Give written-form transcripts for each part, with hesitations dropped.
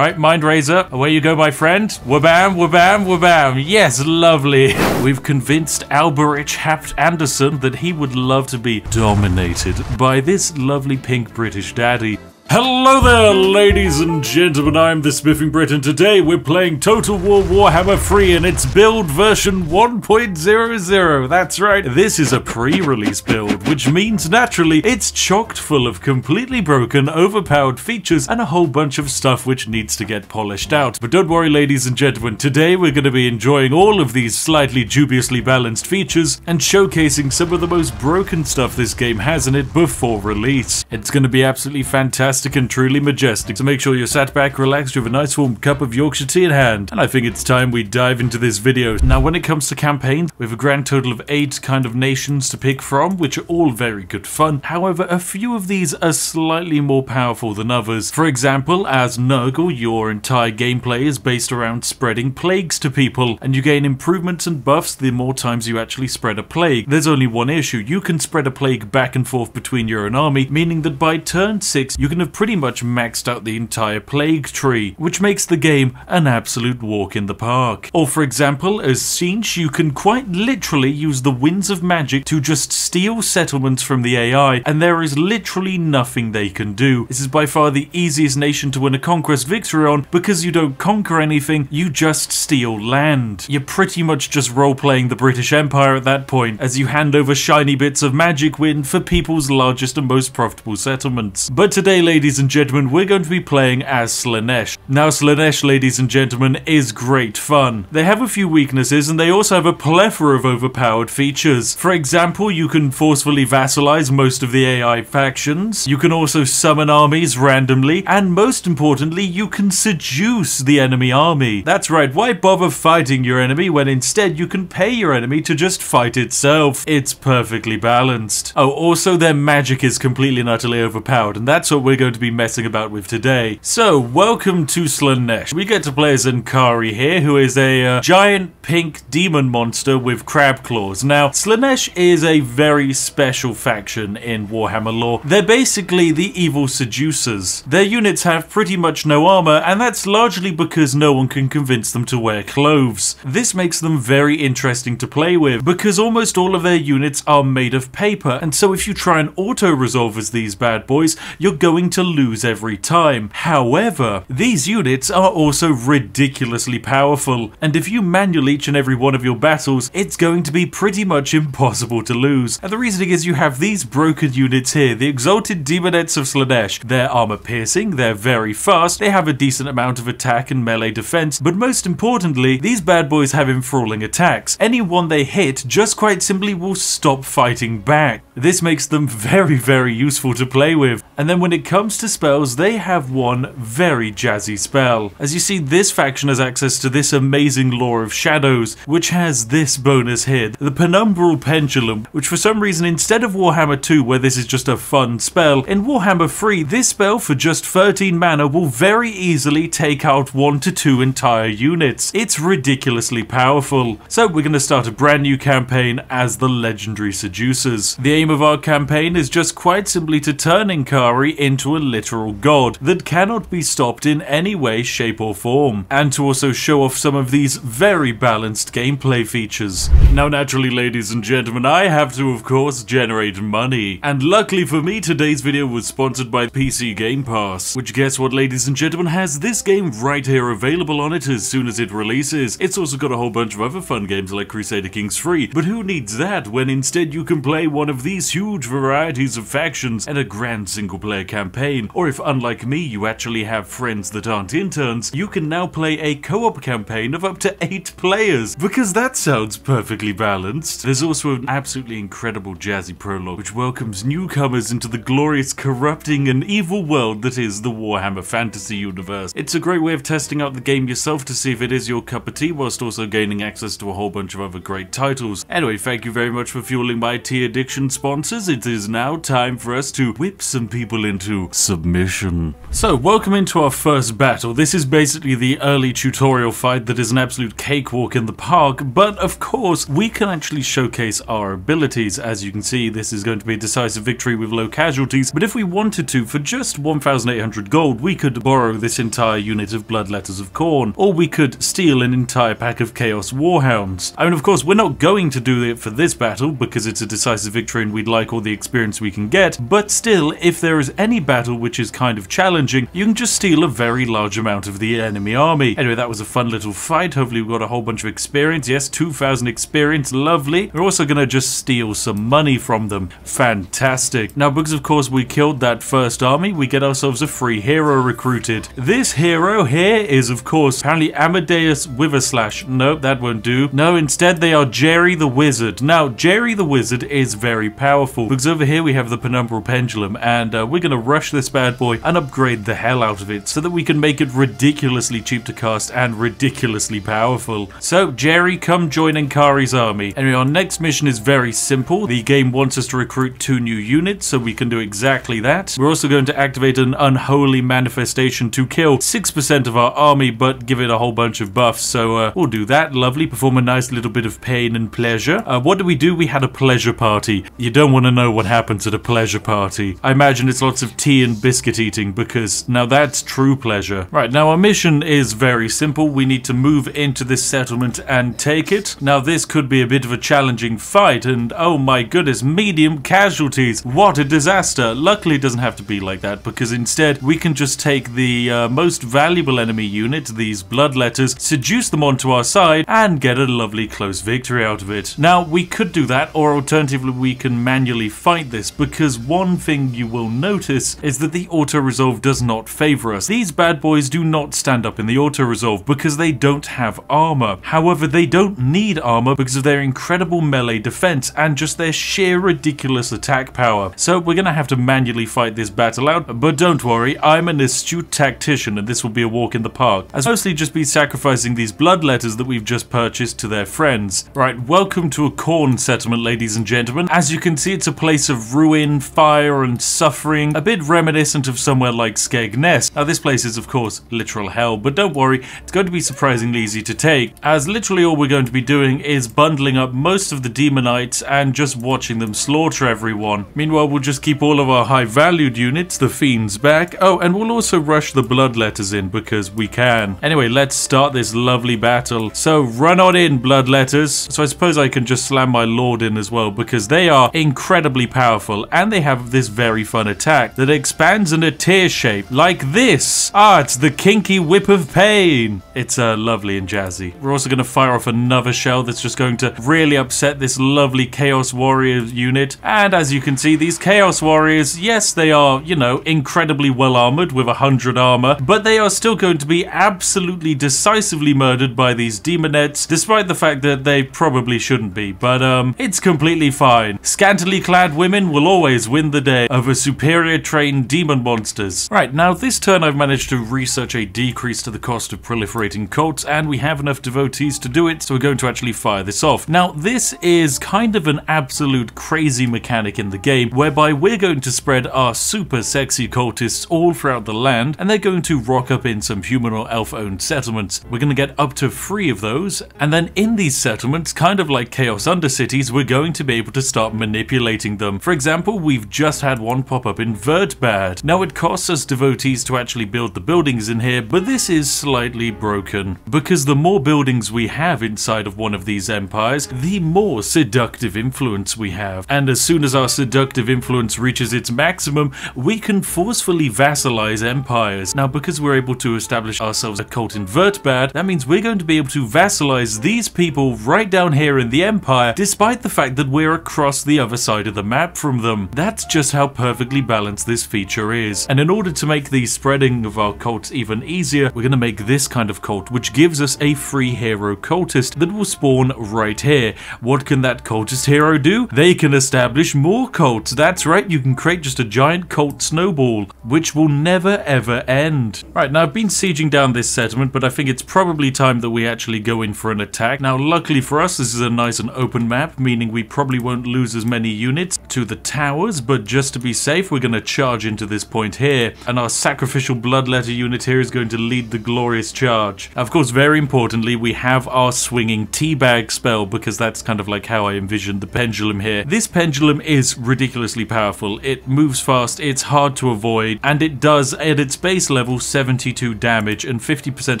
Right, mind razor. Away you go, my friend. Wabam, wabam, wabam. Yes, lovely. We've convinced Alberich Hapt Anderson that he would love to be dominated by this lovely pink British daddy. Hello there, ladies and gentlemen, I'm the Spiffing Brit, and today we're playing Total War Warhammer 3 in its build version 1.00. That's right, this is a pre-release build, which means naturally it's chocked full of completely broken, overpowered features and a whole bunch of stuff which needs to get polished out. But don't worry, ladies and gentlemen, today we're going to be enjoying all of these slightly dubiously balanced features and showcasing some of the most broken stuff this game has in it before release. It's going to be absolutely fantastic and truly majestic, so make sure you're sat back, relaxed, you have a nice warm cup of Yorkshire tea in hand, and I think it's time we dive into this video. Now, when it comes to campaigns, we have a grand total of 8 kind of nations to pick from, which are all very good fun. However, a few of these are slightly more powerful than others. For example, as Nurgle, your entire gameplay is based around spreading plagues to people, and you gain improvements and buffs the more times you actually spread a plague. There's only one issue: you can spread a plague back and forth between your own army, meaning that by turn 6 you can have pretty much maxed out the entire plague tree, which makes the game an absolute walk in the park. Or for example, as tzeentch, you can quite literally use the winds of magic to just steal settlements from the AI, and there is literally nothing they can do. This is by far the easiest nation to win a conquest victory on, because you don't conquer anything, you just steal land. You're pretty much just role-playing the British Empire at that point, as you hand over shiny bits of magic win for people's largest and most profitable settlements. But today, ladies and gentlemen, we're going to be playing as Slanesh. Now, Slanesh, ladies and gentlemen, is great fun. They have a few weaknesses, and they also have a plethora of overpowered features. For example, you can forcefully vassalize most of the AI factions, you can also summon armies randomly, and most importantly, you can seduce the enemy army. That's right, why bother fighting your enemy when instead you can pay your enemy to just fight itself? It's perfectly balanced. Oh, also their magic is completely and utterly overpowered, and that's what we're going to be messing about with today. So, welcome to Slanesh. We get to play as Ahh here, who is a giant pink demon monster with crab claws. Now, Slanesh is a very special faction in Warhammer lore. They're basically the evil seducers. Their units have pretty much no armor, and that's largely because no one can convince them to wear clothes. This makes them very interesting to play with, because almost all of their units are made of paper, and so if you try and auto-resolve as these bad boys, you're going to lose every time. However, these units are also ridiculously powerful, and if you manual each and every one of your battles, it's going to be pretty much impossible to lose. And the reasoning is you have these broken units here, the Exalted Demonettes of Slanesh. They're armor piercing, they're very fast, they have a decent amount of attack and melee defense, but most importantly, these bad boys have enthralling attacks. Anyone they hit just quite simply will stop fighting back. This makes them very, very useful to play with. And then when it comes to spells, they have one very jazzy spell. As you see, this faction has access to this amazing lore of shadows, which has this bonus here, the Penumbral Pendulum, which for some reason, instead of Warhammer 2, where this is just a fun spell, in Warhammer 3, this spell for just 13 mana will very easily take out 1 to 2 entire units. It's ridiculously powerful. So we're going to start a brand new campaign as the Legendary Seducers. The aim of our campaign is just quite simply to turn Ahh into a literal god that cannot be stopped in any way, shape or form, and to also show off some of these very balanced gameplay features. Now naturally, ladies and gentlemen, I have to of course generate money, and luckily for me, today's video was sponsored by PC Game Pass, which guess what, ladies and gentlemen, has this game right here available on it as soon as it releases. It's also got a whole bunch of other fun games like Crusader Kings 3, but who needs that when instead you can play one of these huge varieties of factions and a grand single player campaign. Or if, unlike me, you actually have friends that aren't interns, you can now play a co-op campaign of up to 8 players, because that sounds perfectly balanced. There's also an absolutely incredible jazzy prologue which welcomes newcomers into the glorious, corrupting and evil world that is the Warhammer fantasy universe. It's a great way of testing out the game yourself to see if it is your cup of tea, whilst also gaining access to a whole bunch of other great titles. Anyway, thank you very much for fueling my tea addiction sponsors. It is now time for us to whip some people into submission. So, welcome into our first battle. This is basically the early tutorial fight that is an absolute cakewalk in the park, but of course, we can actually showcase our abilities. As you can see, this is going to be a decisive victory with low casualties, but if we wanted to, for just 1,800 gold, we could borrow this entire unit of Bloodletters of Korne, or we could steal an entire pack of Chaos Warhounds. I mean, of course, we're not going to do it for this battle, because it's a decisive victory and we'd like all the experience we can get, but still, if there is any battle which is kind of challenging, you can just steal a very large amount of the enemy army. Anyway, that was a fun little fight. Hopefully we got a whole bunch of experience. Yes, 2,000 experience, lovely. We're also gonna just steal some money from them. Fantastic. Now, because of course we killed that first army, we get ourselves a free hero recruited. This hero here is, of course, apparently Amadeus Witherslash. Nope, that won't do. No, instead they are Jerry the Wizard. Now, Jerry the Wizard is very powerful, because over here we have the Penumbral Pendulum, and we're gonna rush this bad boy and upgrade the hell out of it so that we can make it ridiculously cheap to cast and ridiculously powerful. So, Jerry, come join Enkari's army. Anyway, our next mission is very simple. The game wants us to recruit 2 new units, so we can do exactly that. We're also going to activate an unholy manifestation to kill 6% of our army, but give it a whole bunch of buffs, so we'll do that. Lovely. Perform a nice little bit of pain and pleasure. What do? We had a pleasure party. You don't want to know what happens at a pleasure party. I imagine it's lots of tea and biscuit eating, because now that's true pleasure. Right, now our mission is very simple. We need to move into this settlement and take it. Now this could be a bit of a challenging fight, and oh my goodness, medium casualties. What a disaster. Luckily it doesn't have to be like that, because instead we can just take the most valuable enemy unit, these Bloodletters, seduce them onto our side, and get a lovely close victory out of it. Now we could do that, or alternatively we can manually fight this, because one thing you will notice is that the auto-resolve does not favor us. These bad boys do not stand up in the auto-resolve because they don't have armor. However, they don't need armor because of their incredible melee defense and just their sheer ridiculous attack power. So we're gonna have to manually fight this battle out, but don't worry, I'm an astute tactician and this will be a walk in the park, as mostly just be sacrificing these Bloodletters that we've just purchased to their friends. Right, welcome to a Korne settlement, ladies and gentlemen. As you can see, it's a place of ruin, fire, and suffering, a bit reminiscent of somewhere like Skegness. Now, this place is, of course, literal hell, but don't worry, it's going to be surprisingly easy to take, as literally all we're going to be doing is bundling up most of the demonites and just watching them slaughter everyone. Meanwhile, we'll just keep all of our high-valued units, the fiends, back. Oh, and we'll also rush the Bloodletters in, because we can. Anyway, let's start this lovely battle. So, run on in, Bloodletters. So I suppose I can just slam my lord in as well, because they are incredibly powerful, and they have this very fun attack that expands in a tear shape, like this. Ah, it's the kinky whip of pain. It's lovely and jazzy. We're also going to fire off another shell that's just going to really upset this lovely Chaos Warrior unit. And as you can see, these Chaos Warriors, yes, they are, you know, incredibly well armored with 100 armor, but they are still going to be absolutely decisively murdered by these demonettes, despite the fact that they probably shouldn't be, but it's completely fine. Scantily clad women will always win the day over superior trained demon monsters. Right, now this turn I've managed to research a decrease to the cost of proliferating cults, and we have enough devotees to do it, so we're going to actually fire this off. Now this is kind of an absolute crazy mechanic in the game, whereby we're going to spread our super sexy cultists all throughout the land, and they're going to rock up in some human or elf-owned settlements. We're going to get up to 3 of those, and then in these settlements, kind of like Chaos Undercities, we're going to be able to start manipulating them. For example, we've just had one pop up in Vertbad. Now it costs us devotees to actually build the buildings in here, but this is slightly broken, because the more buildings we have inside of one of these empires, the more seductive influence we have. And as soon as our seductive influence reaches its maximum, we can forcefully vassalize empires. Now, because we're able to establish ourselves a cult in Vertbad, that means we're going to be able to vassalize these people right down here in the empire, despite the fact that we're across the other side of the map from them. That's just how perfectly balanced this feature is. And in order to make the spreading of our cults even easier, we're going to make this kind of cult, which gives us a free hero cultist that will spawn right here. What can that cultist hero do? They can establish more cults. That's right, you can create just a giant cult snowball, which will never ever end. Right, now I've been sieging down this settlement, but I think it's probably time that we actually go in for an attack. Now luckily for us, this is a nice and open map, meaning we probably won't lose as many units, to the towers, but just to be safe, we're going to charge into this point here, and our sacrificial bloodletter unit here is going to lead the glorious charge. Of course, very importantly, we have our swinging teabag spell, because that's kind of like how I envisioned the pendulum here. This pendulum is ridiculously powerful. It moves fast, it's hard to avoid, and it does, at its base level, 72 damage and 50%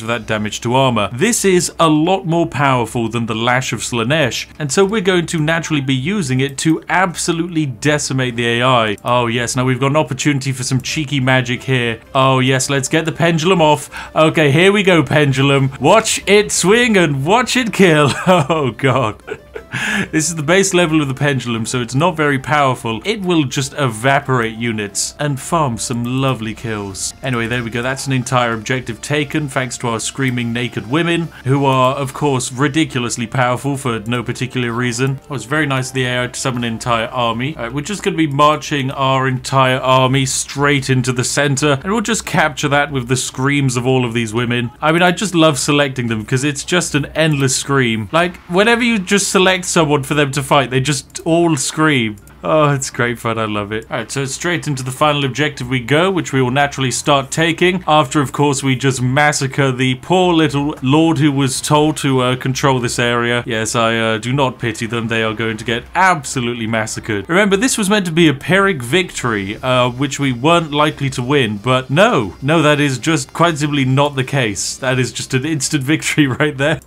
of that damage to armor. This is a lot more powerful than the Lash of Slanesh, and so we're going to naturally be using it to absolutely decimate the AI. Oh yes, now we've got an opportunity for some cheeky magic here. Oh yes, let's get the pendulum off. Okay, here we go, pendulum. Watch it swing and watch it kill. Oh god. This is the base level of the pendulum, so it's not very powerful. It will just evaporate units and farm some lovely kills. Anyway, there we go. That's an entire objective taken, thanks to our screaming naked women, who are, of course, ridiculously powerful for no particular reason. Oh, it's very nice of the AI to summon an entire army. We're just going to be marching our entire army straight into the center, and we'll just capture that with the screams of all of these women. I mean, I just love selecting them because it's just an endless scream. Like, whenever you just select someone for them to fight, they just all scream. Oh, it's great fun. I love it. Alright, so straight into the final objective we go, which we will naturally start taking after, of course, we just massacre the poor little lord who was told to control this area. Yes, I do not pity them. They are going to get absolutely massacred. Remember, this was meant to be a Pyrrhic victory, which we weren't likely to win, but no, that is just quite simply not the case. That is just an instant victory right there.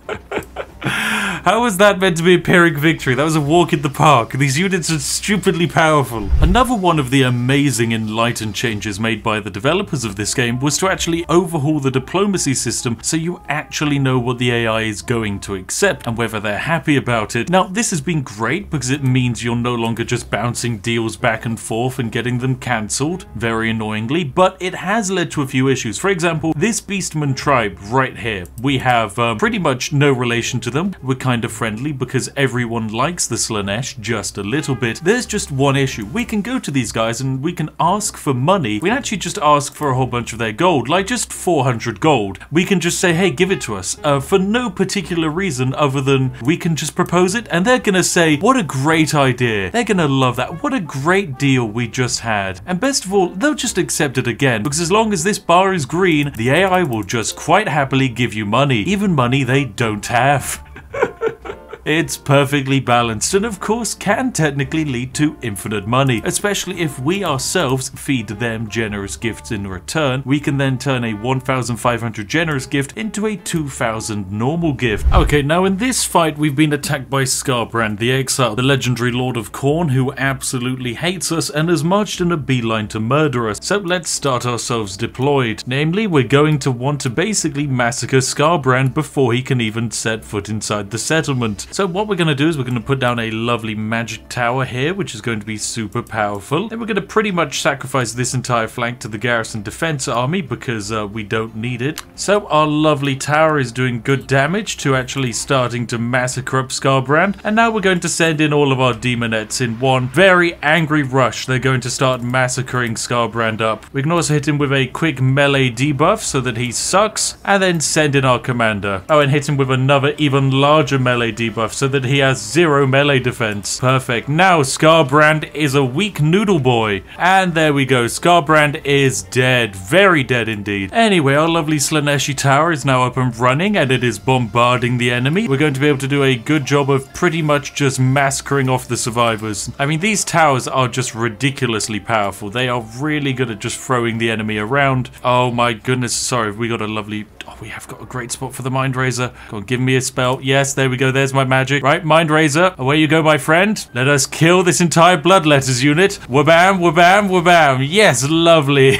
How was that meant to be a Pyrrhic victory? That was a walk in the park. These units are stupidly powerful. Another one of the amazing enlightened changes made by the developers of this game was to actually overhaul the diplomacy system so you actually know what the AI is going to accept and whether they're happy about it. Now, this has been great because it means you're no longer just bouncing deals back and forth and getting them cancelled, very annoyingly, but it has led to a few issues. For example, this Beastman tribe right here, we have pretty much no relation to them. We're kind of friendly because everyone likes the Slanesh just a little bit. There's just one issue. We can go to these guys and we can ask for money. We actually just ask for a whole bunch of their gold, like just 400 gold. We can just say, hey, give it to us, for no particular reason other than we can just propose it, and they're gonna say, what a great idea. They're gonna love that. What a great deal we just had. And best of all, they'll just accept it again, because as long as this bar is green, the AI will just quite happily give you money, even money they don't have. It's perfectly balanced and of course can technically lead to infinite money, especially if we ourselves feed them generous gifts in return. We can then turn a 1,500 generous gift into a 2,000 normal gift. Okay, now in this fight we've been attacked by SKARBRAND, the exile, the legendary lord of Korne, who absolutely hates us and has marched in a beeline to murder us. So let's start ourselves deployed. Namely, we're going to want to basically massacre SKARBRAND before he can even set foot inside the settlement. So what we're going to do is we're going to put down a lovely magic tower here, which is going to be super powerful. Then we're going to pretty much sacrifice this entire flank to the garrison defense army because we don't need it. So our lovely tower is doing good damage to actually starting to massacre up SKARBRAND. And now we're going to send in all of our demonettes in one very angry rush. They're going to start massacring SKARBRAND up. We can also hit him with a quick melee debuff so that he sucks, and then send in our commander. Oh, and hit him with another even larger melee debuff so that he has 0 melee defense. Perfect. Now SKARBRAND is a weak noodle boy. And there we go. SKARBRAND is dead. Very dead indeed. Anyway, our lovely Slaneshi tower is now up and running and it is bombarding the enemy. We're going to be able to do a good job of pretty much just massacring off the survivors. I mean, these towers are just ridiculously powerful. They are really good at just throwing the enemy around. Oh my goodness. Sorry, we got a lovely... Oh, we have got a great spot for the Mind Razor. Go on, give me a spell. Yes, there we go. There's my magic. Right, Mind Razor. Away you go, my friend. Let us kill this entire Bloodletters unit. Wabam, wabam, wabam. Yes, lovely.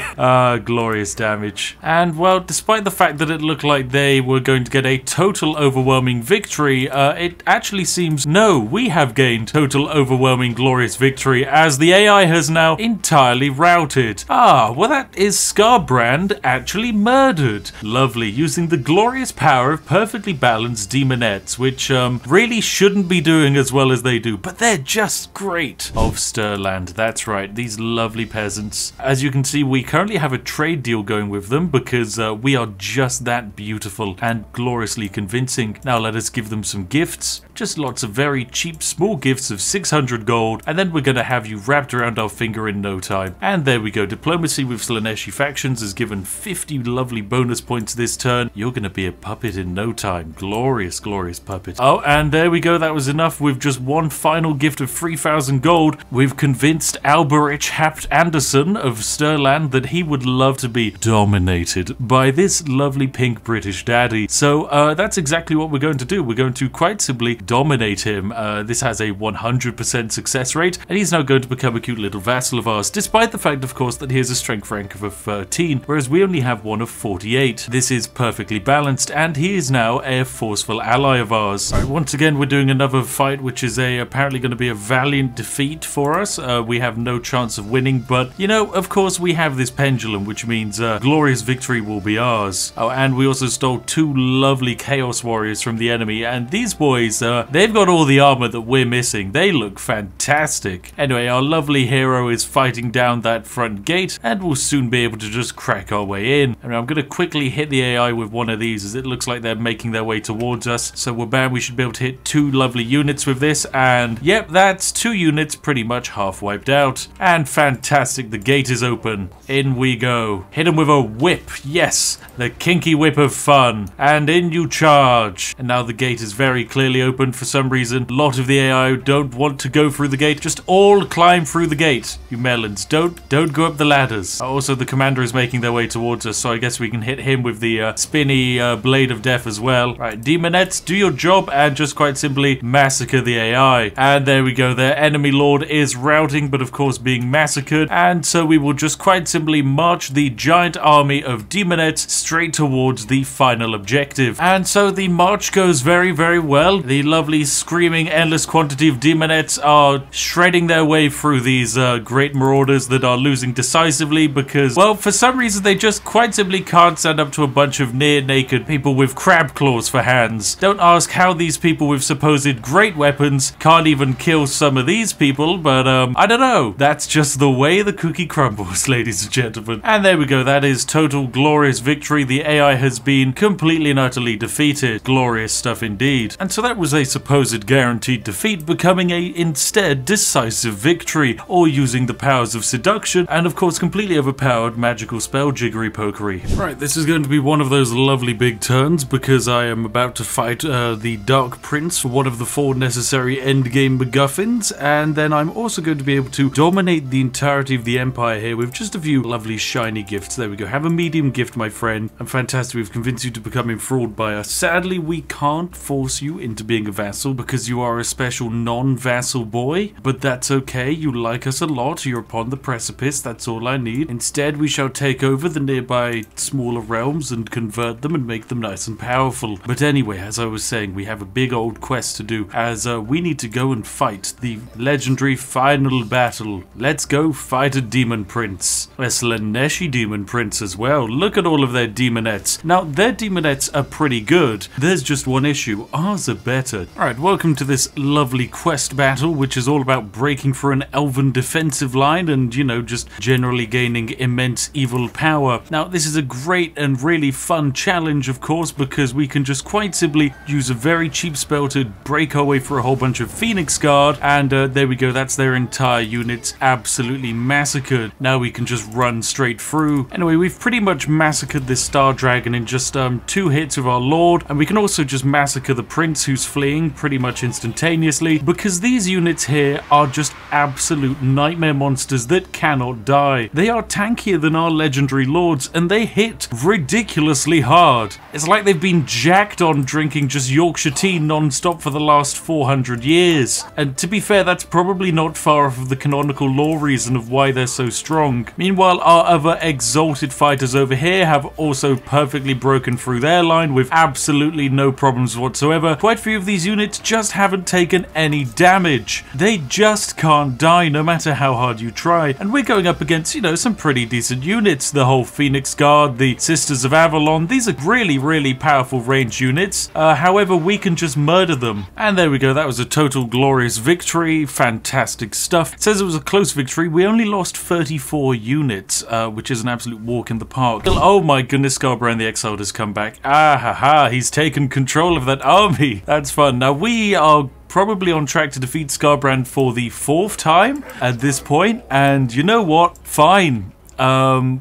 Glorious damage. And, well, despite the fact that it looked like they were going to get a total overwhelming victory, it actually seems, no, we have gained total overwhelming glorious victory as the AI has now entirely routed. Ah, well, that is SKARBRAND actually murdered. Lovely. using the glorious power of perfectly balanced demonettes, which really shouldn't be doing as well as they do, but they're just great. Of Stirland, that's right, these lovely peasants. As you can see, we currently have a trade deal going with them because we are just that beautiful and gloriously convincing. Now let us give them some gifts. Just lots of very cheap small gifts of 600 gold, and then we're going to have you wrapped around our finger in no time. And there we go. Diplomacy with Slanesh factions is given 50 lovely bonus points this turn. You're going to be a puppet in no time. Glorious, glorious puppet. Oh, and there we go. That was enough. With just one final gift of 3,000 gold, we've convinced Alberich Hapt Anderson of Stirland that he would love to be dominated by this lovely pink British daddy. So that's exactly what we're going to do. We're going to quite simply dominate him. This has a 100% success rate, and he's now going to become a cute little vassal of ours, despite the fact, of course, that he has a strength rank of a 13, whereas we only have one of 48. This is perfectly balanced, and he is now a forceful ally of ours. Right, once again, we're doing another fight, which is apparently going to be a valiant defeat for us. We have no chance of winning, but, you know, of course, we have this pendulum, which means glorious victory will be ours. Oh, and we also stole 2 lovely chaos warriors from the enemy, and these boys, they've got all the armor that we're missing. They look fantastic. Anyway, our lovely hero is fighting down that front gate, and we'll soon be able to just crack our way in. And I'm going to quickly hit the AI with one of these, as it looks like they're making their way towards us. So we should be able to hit 2 lovely units with this, and yep, that's 2 units pretty much half wiped out. And fantastic, the gate is open. In we go. Hit him with a whip. Yes, the kinky whip of fun. And in you charge. And now the gate is very clearly open for some reason. A lot of the AI don't want to go through the gate. Just all climb through the gate. You melons, don't go up the ladders. Also, the commander is making their way towards us, so I guess we can hit him with the spinny blade of death as well. Right, demonettes, do your job and just quite simply massacre the AI. And there we go. Their enemy lord is routing, but of course being massacred. And so we will just quite simply march the giant army of demonettes straight towards the final objective. And so the march goes very, very well. The lovely screaming endless quantity of demonettes are shredding their way through these great marauders that are losing decisively because, well, for some reason they just quite simply can't stand up to a bunch of near naked people with crab claws for hands. Don't ask how these people with supposed great weapons can't even kill some of these people, but I don't know. That's just the way the cookie crumbles, ladies and gentlemen. And there we go. That is total glorious victory. The AI has been completely and utterly defeated. Glorious stuff indeed. And so that was a supposed guaranteed defeat becoming a instead decisive victory, all using the powers of seduction and of course completely overpowered magical spell jiggery pokery. Right, this is going to be one of those lovely big turns because I am about to fight the Dark Prince for one of the 4 necessary endgame MacGuffins, and then I'm also going to be able to dominate the entirety of the Empire here with just a few lovely shiny gifts. There we go. Have a medium gift, my friend. I'm fantastic. We've convinced you to become enthralled by us. Sadly, we can't force you into being a vassal because you are a special non-vassal boy, but that's okay. You like us a lot. You're upon the precipice. That's all I need. Instead, we shall take over the nearby smaller realms and convert them and make them nice and powerful. But anyway, as I was saying, we have a big old quest to do as we need to go and fight the legendary final battle. Let's go fight a demon prince. A Slaneshi demon prince as well. Look at all of their demonettes. Now, their demonettes are pretty good. There's just one issue. Ours are better. Alright, welcome to this lovely quest battle, which is all about breaking through an elven defensive line and, you know, just generally gaining immense evil power. Now, this is a great and really fun challenge, of course, because we can just quite simply use a very cheap spell to break our way through a whole bunch of Phoenix Guard, and there we go, that's their entire units absolutely massacred. Now we can just run straight through. Anyway, we've pretty much massacred this Star Dragon in just 2 hits with our Lord, and we can also just massacre the Prince who's fleeing pretty much instantaneously, because these units here are just absolute nightmare monsters that cannot die. They are tankier than our legendary lords, and they hit ridiculously hard. It's like they've been jacked on drinking just Yorkshire tea non-stop for the last 400 years. And to be fair, that's probably not far off of the canonical lore reason of why they're so strong. Meanwhile, our other exalted fighters over here have also perfectly broken through their line with absolutely no problems whatsoever. Quite a few of these units just haven't taken any damage. They just can't die no matter how hard you try. And we're going up against, you know, some pretty decent units. The whole Phoenix Guard, the Sisters of Avalon, rifle on. These are really powerful ranged units. However, we can just murder them. And there we go. That was a total glorious victory. Fantastic stuff. It says it was a close victory. We only lost 34 units, which is an absolute walk in the park. Oh my goodness, SKARBRAND the Exiled has come back. Ah ha ha, he's taken control of that army. That's fun. Now we are probably on track to defeat SKARBRAND for the 4th time at this point, and you know what? Fine.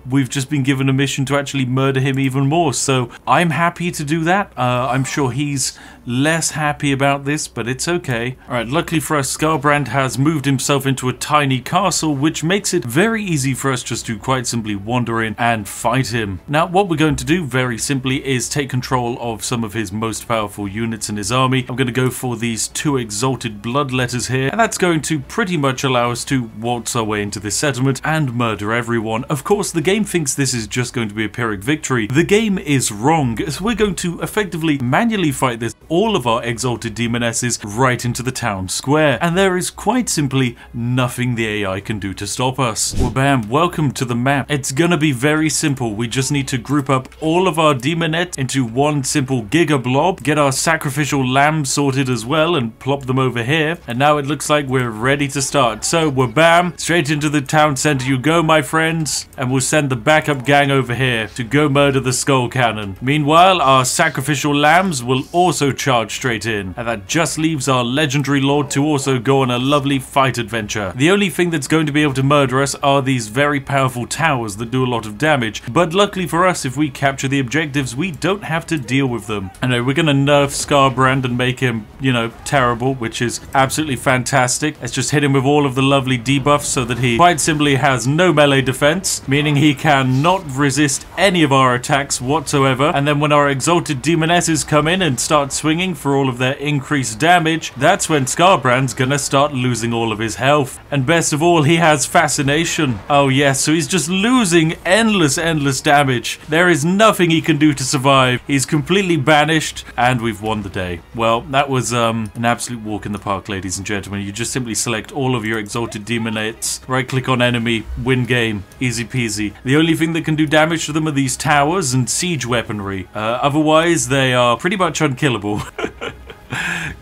We've just been given a mission to actually murder him even more, so I'm happy to do that. I'm sure he's less happy about this, but it's okay. Alright, luckily for us, SKARBRAND has moved himself into a tiny castle, which makes it very easy for us just to quite simply wander in and fight him. Now, what we're going to do, very simply, is take control of some of his most powerful units in his army. I'm going to go for these 2 exalted bloodletters here, and that's going to pretty much allow us to waltz our way into this settlement and murder everyone. Of course, the game thinks this is just going to be a Pyrrhic victory. The game is wrong, so we're going to effectively manually fight this, all of our exalted demonesses, right into the town square, and there is quite simply nothing the AI can do to stop us. Well, bam, welcome to the map. It's gonna be very simple. We just need to group up all of our demonettes into one simple giga blob, get our sacrificial lambs sorted as well, and plop them over here, and now it looks like we're ready to start. So we're bam, straight into the town center you go, my friends, and we'll send the backup gang over here to go murder the skull cannon. Meanwhile, our sacrificial lambs will also charge straight in, and that just leaves our legendary lord to also go on a lovely fight adventure. The only thing that's going to be able to murder us are these very powerful towers that do a lot of damage, but luckily for us, if we capture the objectives, we don't have to deal with them. I know we're gonna nerf SKARBRAND and make him, you know, terrible, which is absolutely fantastic. Let's just hit him with all of the lovely debuffs so that he quite simply has no melee defense, meaning he cannot resist any of our attacks whatsoever. And then when our exalted demonesses come in and start swinging for all of their increased damage, that's when SKARBRAND's gonna start losing all of his health. And best of all, he has fascination. Oh yes, so he's just losing endless damage. There is nothing he can do to survive. He's completely banished, and we've won the day. Well, that was an absolute walk in the park, ladies and gentlemen. You just simply select all of your exalted demonettes, right click on enemy, win game, easy peasy. The only thing that can do damage to them are these towers and siege weaponry. Otherwise, they are pretty much unkillable.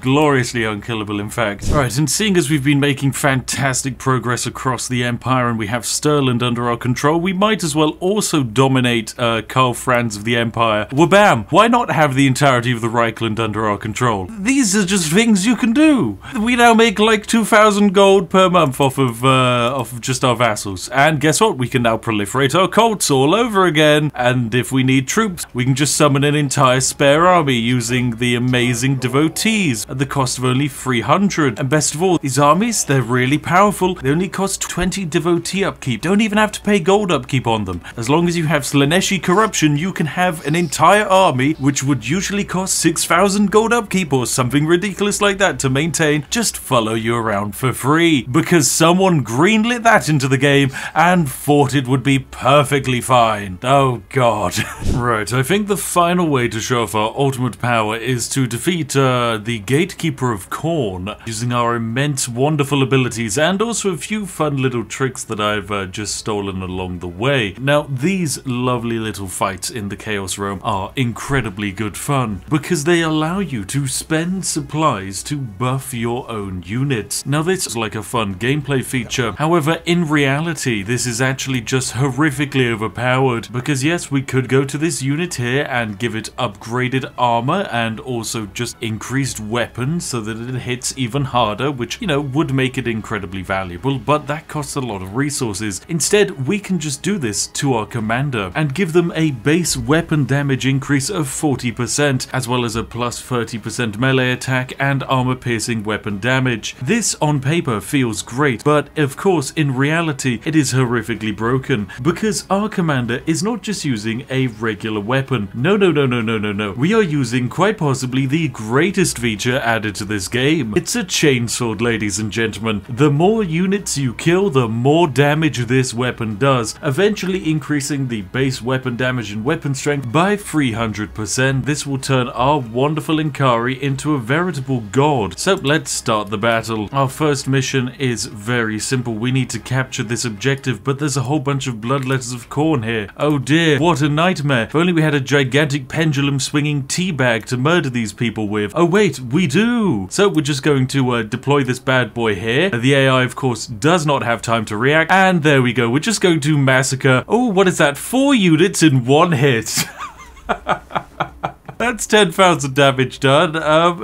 Gloriously unkillable, in fact. Alright, and seeing as we've been making fantastic progress across the Empire and we have Stirland under our control, we might as well also dominate Karl Franz of the Empire. Wabam! Why not have the entirety of the Reichland under our control? These are just things you can do! We now make like 2,000 gold per month off of just our vassals. And guess what? We can now proliferate our cults all over again. And if we need troops, we can just summon an entire spare army using the amazing devotees at the cost of only 300. And best of all, these armies, they're really powerful. They only cost 20 devotee upkeep. Don't even have to pay gold upkeep on them. As long as you have slanesh corruption, you can have an entire army which would usually cost 6,000 gold upkeep or something ridiculous like that to maintain, just follow you around for free. Because someone greenlit that into the game and thought it would be perfectly fine. Oh god. Right, I think the final way to show off our ultimate power is to defeat the Gatekeeper of Korne, using our immense wonderful abilities and also a few fun little tricks that I've just stolen along the way. Now, these lovely little fights in the Chaos Realm are incredibly good fun because they allow you to spend supplies to buff your own units. Now, this is like a fun gameplay feature. However, in reality, this is actually just horrifically overpowered because yes, we could go to this unit here and give it upgraded armor and also just increased weapons so that it hits even harder, which, you know, would make it incredibly valuable, but that costs a lot of resources. Instead, we can just do this to our commander and give them a base weapon damage increase of 40%, as well as a plus 30% melee attack and armor-piercing weapon damage. This, on paper, feels great, but of course, in reality, it is horrifically broken, because our commander is not just using a regular weapon. No. We are using quite possibly the greatest feature added to this game. It's a chainsword, ladies and gentlemen. The more units you kill, the more damage this weapon does, eventually increasing the base weapon damage and weapon strength by 300%. This will turn our wonderful Ahh into a veritable god. So let's start the battle. Our first mission is very simple. We need to capture this objective, but there's a whole bunch of bloodletters of Korne here. Oh dear, what a nightmare. If only we had a gigantic pendulum swinging teabag to murder these people with. Oh wait, we do! So we're just going to deploy this bad boy here. The AI, of course, does not have time to react. And there we go. We're just going to massacre. Oh, what is that? 4 units in 1 hit. That's 10,000 damage done.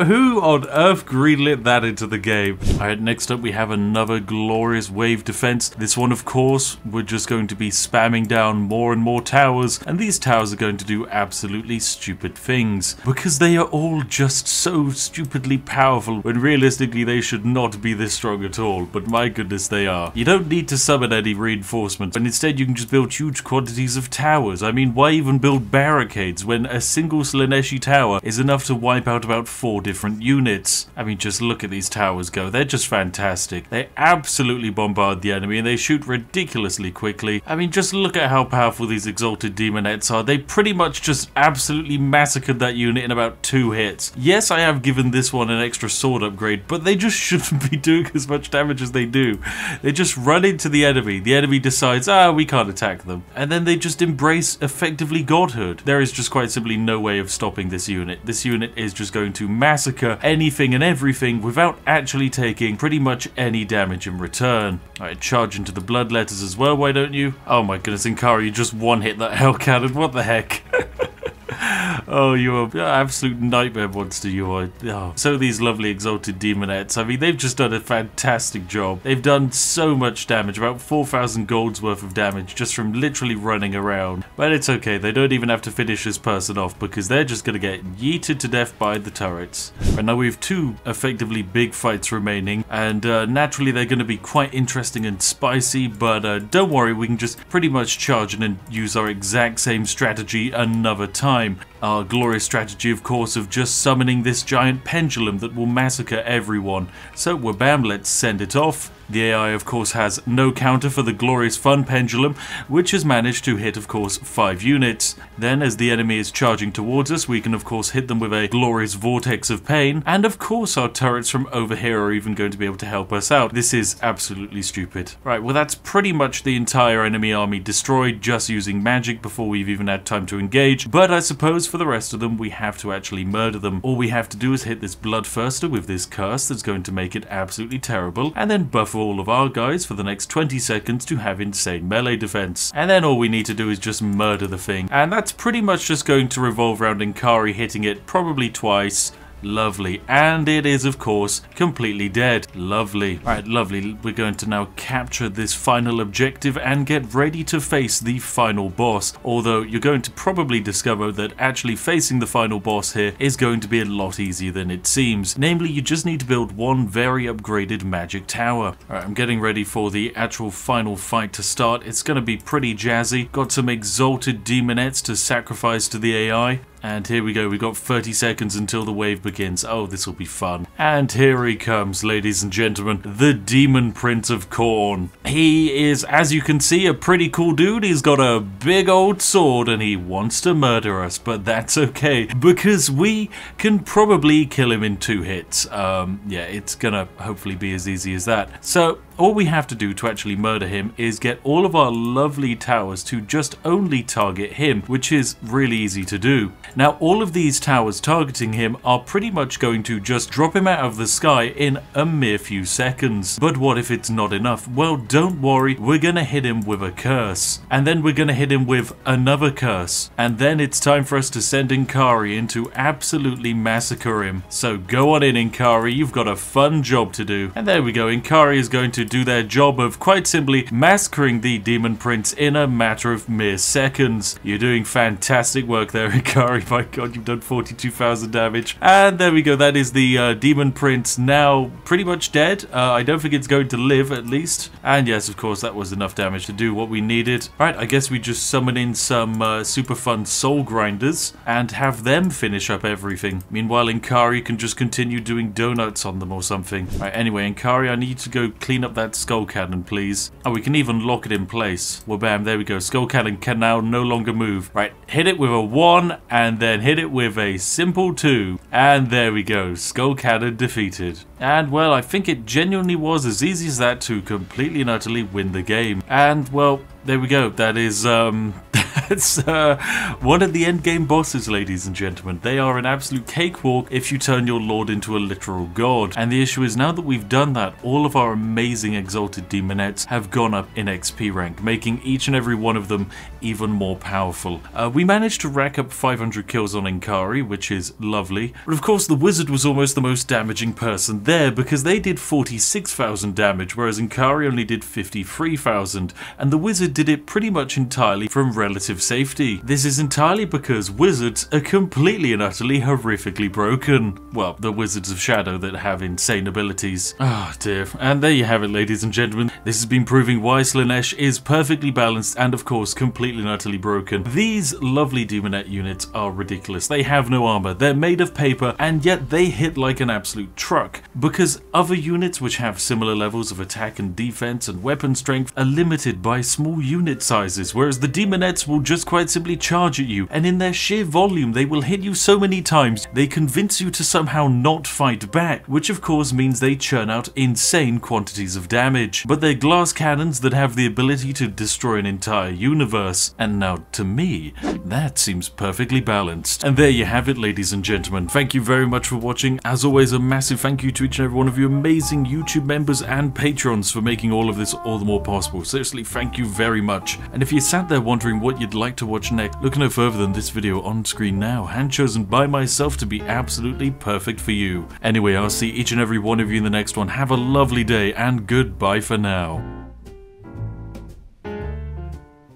Who on earth greenlit that into the game? Alright, next up we have another glorious wave defense. This one, of course, we're just going to be spamming down more and more towers, and these towers are going to do absolutely stupid things, because they are all just so stupidly powerful, when realistically they should not be this strong at all, but my goodness they are. You don't need to summon any reinforcements, and instead you can just build huge quantities of towers. I mean, why even build barricades when a single slanesh tower is enough to wipe out about 4 different units? I mean, just look at these towers go. They're just fantastic. They absolutely bombard the enemy and they shoot ridiculously quickly. I mean, just look at how powerful these exalted demonettes are. They pretty much just absolutely massacred that unit in about 2 hits. Yes, I have given this one an extra sword upgrade, but they just shouldn't be doing as much damage as they do. They just run into the enemy. The enemy decides, we can't attack them. And then they just embrace effectively godhood. There is just quite simply no way of stopping this unit. This unit is just going to massacre anything and everything without actually taking pretty much any damage in return. Alright, charge into the bloodletters as well, why don't you? Oh my goodness, Ahh, you just one hit that hell cannon, what the heck? Oh, you're an absolute nightmare monster, you are. Oh. So these lovely exalted demonettes, I mean, they've just done a fantastic job. They've done so much damage, about 4,000 gold's worth of damage just from literally running around. But it's okay, they don't even have to finish this person off because they're just going to get yeeted to death by the turrets. Right now we have 2 effectively big fights remaining, and naturally they're going to be quite interesting and spicy, but don't worry, we can just pretty much charge in and use our exact same strategy another time. Our glorious strategy, of course, of just summoning this giant pendulum that will massacre everyone. So, wabam, let's send it off. The AI, of course, has no counter for the glorious fun pendulum, which has managed to hit, of course, 5 units. Then, as the enemy is charging towards us, we can, of course, hit them with a glorious vortex of pain. And, of course, our turrets from over here are even going to be able to help us out. This is absolutely stupid. Right, well, that's pretty much the entire enemy army destroyed just using magic before we've even had time to engage. But I suppose for the rest of them, we have to actually murder them. All we have to do is hit this bloodthirster with this curse that's going to make it absolutely terrible, and then buff all of our guys for the next 20 seconds to have insane melee defense. And then all we need to do is just murder the thing. And that's pretty much just going to revolve around Ahh hitting it probably twice. Lovely. And it is, of course, completely dead. Lovely. Alright, lovely. We're going to now capture this final objective and get ready to face the final boss. Although you're going to probably discover that actually facing the final boss here is going to be a lot easier than it seems. Namely, you just need to build one very upgraded magic tower. Alright, I'm getting ready for the actual final fight to start. It's going to be pretty jazzy. Got some exalted demonettes to sacrifice to the AI. And here we go, we've got 30 seconds until the wave begins. Oh, this will be fun. And here he comes, ladies and gentlemen, the Demon Prince of Korne. He is, as you can see, a pretty cool dude. He's got a big old sword and he wants to murder us, but that's okay, because we can probably kill him in 2 hits. Yeah, it's gonna hopefully be as easy as that. So, all we have to do to actually murder him is get all of our lovely towers to just only target him, which is really easy to do. Now, all of these towers targeting him are pretty much going to just drop him out of the sky in a mere few seconds. But what if it's not enough? Well, don't worry, we're gonna hit him with a curse. And then we're gonna hit him with another curse. And then it's time for us to send Ahh in to absolutely massacre him. So go on in, Ahh, you've got a fun job to do. And there we go, Ahh is going to do their job of quite simply massacring the demon prince in a matter of mere seconds. You're doing fantastic work there, Ahh. My god, you've done 42,000 damage. And there we go, that is the demon prince now pretty much dead. I don't think it's going to live, at least. And yes, of course, that was enough damage to do what we needed. Right, I guess we just summon in some super fun soul grinders and have them finish up everything. Meanwhile, Ahh can just continue doing donuts on them or something. Right, anyway, Ahh, I need to go clean up that skull cannon, please. Oh, we can even lock it in place. Well, bam, there we go. Skull cannon can now no longer move. Right, hit it with a 1 and then hit it with a simple 2. And there we go. Skull cannon defeated. And, well, I think it genuinely was as easy as that to completely and utterly win the game. And, well, there we go. That is, that's one of the endgame bosses, ladies and gentlemen. They are an absolute cakewalk if you turn your lord into a literal god. And the issue is, now that we've done that, all of our amazing exalted demonettes have gone up in XP rank, making each and every one of them even more powerful. We managed to rack up 500 kills on Ahh, which is lovely. But of course, the wizard was almost the most damaging person there, because they did 46,000 damage, whereas Ahh only did 53,000. And the wizard did it pretty much entirely from relative safety. This is entirely because wizards are completely and utterly horrifically broken. Well, the wizards of shadow that have insane abilities. Oh dear. And there you have it, ladies and gentlemen. This has been proving why Slanesh is perfectly balanced and of course completely and utterly broken. These lovely demonette units are ridiculous. They have no armor, they're made of paper, and yet they hit like an absolute truck. Because other units which have similar levels of attack and defense and weapon strength are limited by small unit sizes, whereas the demonettes will just quite simply charge at you, and in their sheer volume they will hit you so many times they convince you to somehow not fight back, which of course means they churn out insane quantities of damage. But they're glass cannons that have the ability to destroy an entire universe, and now to me that seems perfectly balanced. And there you have it, ladies and gentlemen. Thank you very much for watching. As always, a massive thank you to each and every one of you amazing YouTube members and patrons for making all of this all the more possible. Seriously, thank you very much. And if you sat there wondering what you'd like to watch next, look no further than this video on screen now, hand chosen by myself to be absolutely perfect for you. Anyway, I'll see each and every one of you in the next one. Have a lovely day and goodbye for now.